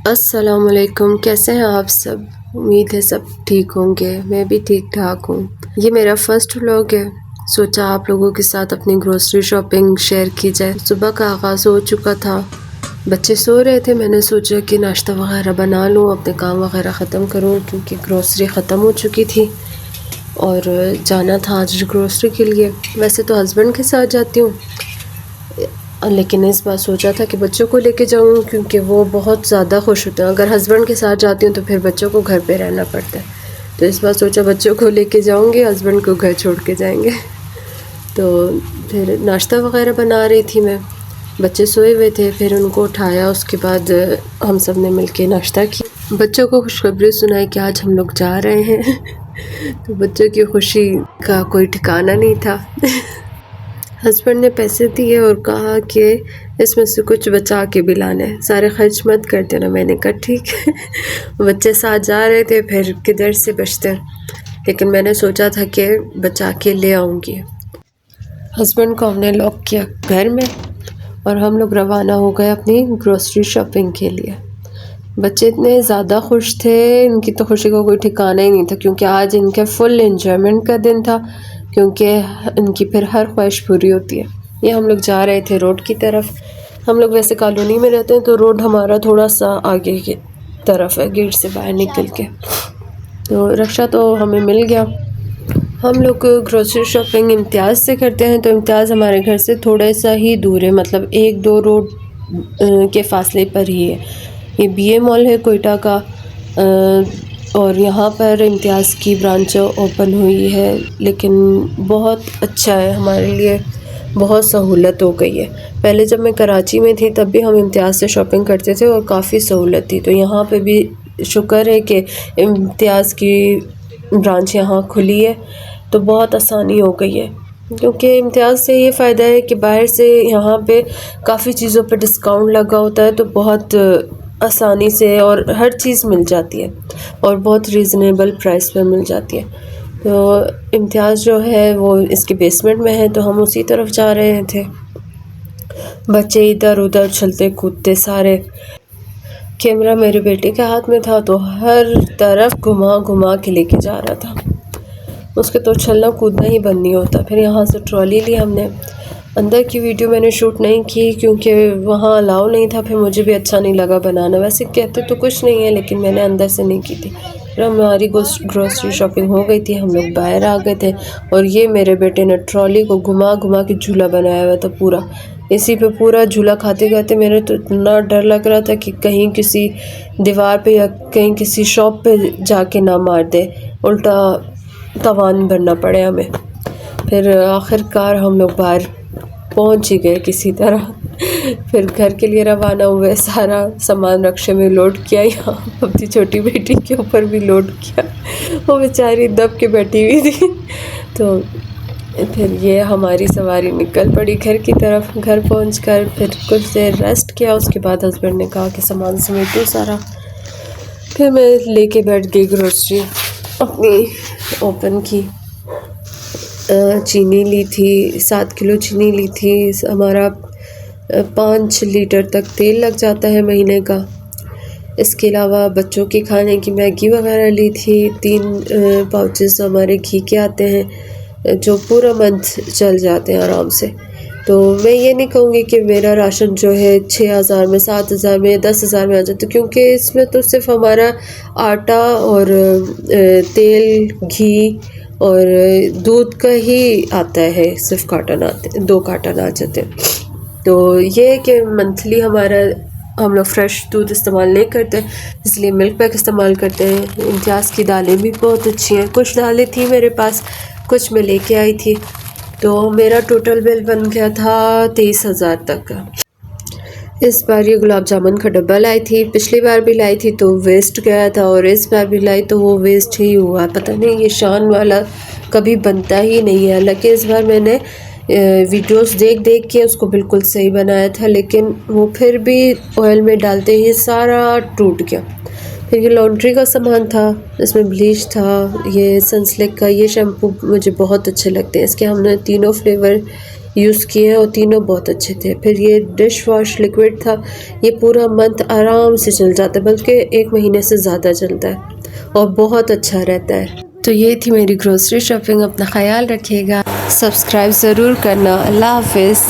अस्सलामुअलैकुम, कैसे हैं आप सब। उम्मीद है सब ठीक होंगे। मैं भी ठीक ठाक हूँ। ये मेरा फर्स्ट व्लॉग है। सोचा आप लोगों के साथ अपनी ग्रोसरी शॉपिंग शेयर की जाए। सुबह का आगाज़ हो चुका था, बच्चे सो रहे थे। मैंने सोचा कि नाश्ता वगैरह बना लूँ, अपने काम वगैरह ख़त्म करूँ क्योंकि ग्रोसरी ख़त्म हो चुकी थी और जाना था आज ग्रोसरी के लिए। वैसे तो हस्बैंड के साथ जाती हूँ, लेकिन इस बार सोचा था कि बच्चों को लेके जाऊँ क्योंकि वो बहुत ज़्यादा खुश होते हैं। अगर हस्बैंड के साथ जाती हूँ तो फिर बच्चों को घर पे रहना पड़ता है, तो इस बार सोचा बच्चों को लेके जाऊँगी, हस्बैंड को घर छोड़ के जाएंगे। तो फिर नाश्ता वगैरह बना रही थी मैं, बच्चे सोए हुए थे, फिर उनको उठाया। उसके बाद हम सब ने मिल के नाश्ता किया। बच्चों को खुशखबरी सुनाई कि आज हम लोग जा रहे हैं। तो बच्चों की खुशी का कोई ठिकाना नहीं था। हस्बैंड ने पैसे दिए और कहा कि इसमें से कुछ बचा के भी लाना है, सारे खर्च मत कर देना। मैंने कहा ठीक है। बच्चे साथ जा रहे थे, फिर किधर से बचते, लेकिन मैंने सोचा था कि बचा के ले आऊँगी। हस्बैंड को हमने लॉक किया घर में और हम लोग रवाना हो गए अपनी ग्रोसरी शॉपिंग के लिए। बच्चे इतने ज़्यादा खुश थे, इनकी तो खुशी का कोई ठिकाना ही नहीं था क्योंकि आज इनके फुल एंजॉयमेंट का दिन था, क्योंकि इनकी फिर हर ख्वाहिश पूरी होती है। ये हम लोग जा रहे थे रोड की तरफ। हम लोग वैसे कॉलोनी में रहते हैं तो रोड हमारा थोड़ा सा आगे की तरफ है, गेट से बाहर निकल के। तो रिक्शा तो हमें मिल गया। हम लोग ग्रोसरी शॉपिंग इम्तियाज़ से करते हैं, तो इम्तियाज़ हमारे घर से थोड़ा सा ही दूर है, मतलब 1-2 रोड के फासले पर ही है। ये BA मॉल है कोयटा का, और यहाँ पर इम्तियाज़ की ब्रांच ओपन हुई है, लेकिन बहुत अच्छा है हमारे लिए, बहुत सहूलत हो गई है। पहले जब मैं कराची में थी तब भी हम इम्तियाज़ से शॉपिंग करते थे और काफ़ी सहूलत थी, तो यहाँ पे भी शुक्र है कि इम्तियाज़ की ब्रांच यहाँ खुली है, तो बहुत आसानी हो गई है। क्योंकि इम्तियाज़ से ये फ़ायदा है कि बाहर से यहाँ पे काफ़ी चीज़ों पे डिस्काउंट लगा होता है, तो बहुत आसानी से और हर चीज़ मिल जाती है और बहुत रीज़नेबल प्राइस पे मिल जाती है। तो इम्तियाज़ जो है वो इसके बेसमेंट में है, तो हम उसी तरफ जा रहे थे। बच्चे इधर उधर चलते कूदते सारे। कैमरा मेरे बेटे के हाथ में था, तो हर तरफ घुमा घुमा के लेके जा रहा था। उसके तो चलना कूदना ही बंद नहीं होता। फिर यहाँ से ट्रॉली ली हमने। अंदर की वीडियो मैंने शूट नहीं की क्योंकि वहाँ अलाउ नहीं था, फिर मुझे भी अच्छा नहीं लगा बनाना। वैसे कहते तो कुछ नहीं है, लेकिन मैंने अंदर से नहीं की थी। फिर हमारी ग्रोसरी शॉपिंग हो गई थी, हम लोग बाहर आ गए थे और ये मेरे बेटे ने ट्रॉली को घुमा घुमा के झूला बनाया हुआ था पूरा। इसी पे पूरा झूला खाते खाते मेरे तो इतना डर लग रहा था कि कहीं किसी दीवार पे या कहीं किसी शॉप पे जाके ना मार दे, उल्टा तवान भरना पड़े हमें। फिर आखिरकार हम लोग बाहर पहुंच ही गए किसी तरह। फिर घर के लिए रवाना हुए, सारा सामान रक्शे में लोड किया, यहाँ अपनी छोटी बेटी के ऊपर भी लोड किया, वो बेचारी दब के बैठी हुई थी। तो फिर ये हमारी सवारी निकल पड़ी घर की तरफ। घर पहुंचकर फिर कुछ देर रेस्ट किया, उसके बाद हस्बैंड ने कहा कि सामान समेटो सारा। फिर मैं लेके बैठ गई ग्रोसरी अपनी ओपन की। चीनी ली थी, 7 किलो चीनी ली थी। हमारा 5 लीटर तक तेल लग जाता है महीने का। इसके अलावा बच्चों की खाने की मैगी वगैरह ली थी। 3 पाउचेस हमारे घी के आते हैं जो पूरा मंथ चल जाते हैं आराम से। तो मैं ये नहीं कहूँगी कि मेरा राशन जो है 6,000 में, 7,000 में, 10,000 में आ जाता, क्योंकि इसमें तो सिर्फ हमारा आटा और तेल, घी और दूध का ही आता है, सिर्फ कार्टन आते, 2 कार्टन आ जाते हैं। तो ये है कि मंथली हमारा हम लोग फ्रेश दूध इस्तेमाल नहीं करते, इसलिए मिल्क पैक इस्तेमाल करते हैं। इम्तियाज़ की दालें भी बहुत अच्छी हैं। कुछ दालें थी मेरे पास, कुछ मैं लेके आई थी, तो मेरा टोटल बिल बन गया था 23,000 तक का। इस बार ये गुलाब जामुन का डब्बा लाई थी, पिछली बार भी लाई थी तो वेस्ट गया था, और इस बार भी लाई तो वो वेस्ट ही हुआ। पता नहीं ये शान वाला कभी बनता ही नहीं है। हालांकि इस बार मैंने वीडियोस देख देख के उसको बिल्कुल सही बनाया था, लेकिन वो फिर भी ऑयल में डालते ही सारा टूट गया। फिर ये लॉन्ड्री का सामान था, इसमें ब्लीच था, ये सनसिल्क का ये शैम्पू मुझे बहुत अच्छे लगते हैं। इसके हमने तीनों फ्लेवर यूज़ किए हैं और तीनों बहुत अच्छे थे। फिर ये डिश वॉश लिक्विड था, ये पूरा मंथ आराम से चल जाता है, बल्कि 1 महीने से ज़्यादा चलता है और बहुत अच्छा रहता है। तो ये थी मेरी ग्रोसरी शॉपिंग। अपना ख्याल रखिएगा, सब्सक्राइब ज़रूर करना। अल्लाह हाफिज़।